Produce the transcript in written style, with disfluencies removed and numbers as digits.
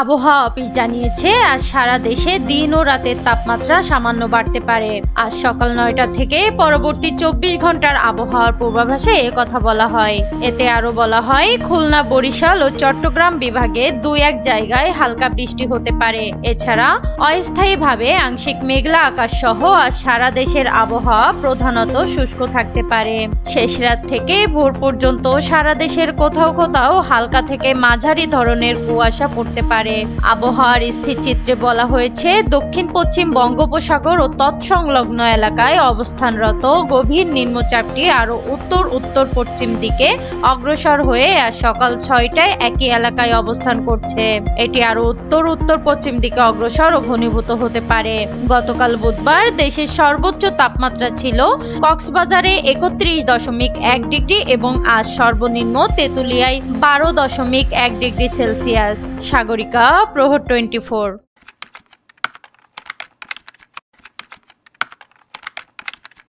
আবহাওয়া অফিস জানিয়েছে আজ সারা দেশে দিন ও রাতের তাপমাত্রা সামান্য বাড়তে পারে। আজ সকাল 9টা থেকে পরবর্তী 24 ঘন্টার আবহাওয়ার পূর্বাভাসে একথা বলা হয়। এতে আরো বলা হয়, খুলনা, বরিশাল ও চট্টগ্রাম বিভাগে 2-1 জায়গায় হালকা বৃষ্টি হতে পারে। এছাড়া অস্থায়ীভাবে আংশিক মেঘলা আকাশ সহ আজ সারা দেশের আবহাওয়া প্রধানত শুষ্ক থাকতে পারে। শেষ রাত থেকে ভোর পর্যন্ত সারা দেশের কোথাও কোথাও হালকা থেকে মাঝারি ধরনের কুয়াশা পড়তে পারে। আবহাওয়ার স্থিরচিত্রে বলা হয়েছে, দক্ষিণ পশ্চিম বঙ্গোপসাগর ও তৎসংলগ্ন এলাকায় অবস্থানরত গভীর নিম্নচাপটি আরো উত্তর উত্তর পশ্চিম দিকে অগ্রসর হয়ে আজ সকাল 6টায় একই এলাকায় অবস্থান করছে। এটি আরো উত্তর উত্তর পশ্চিম দিকে অগ্রসর ও ঘনীভূত হতে পারে। গতকাল বুধবার দেশের সর্বোচ্চ তাপমাত্রা ছিল কক্সবাজারে 31.1 ডিগ্রি এবং আজ সর্বনিম্ন তেঁতুলিয়ায় 12.1 ডিগ্রি সেলসিয়াস। সাগরিকা, প্রহর 24।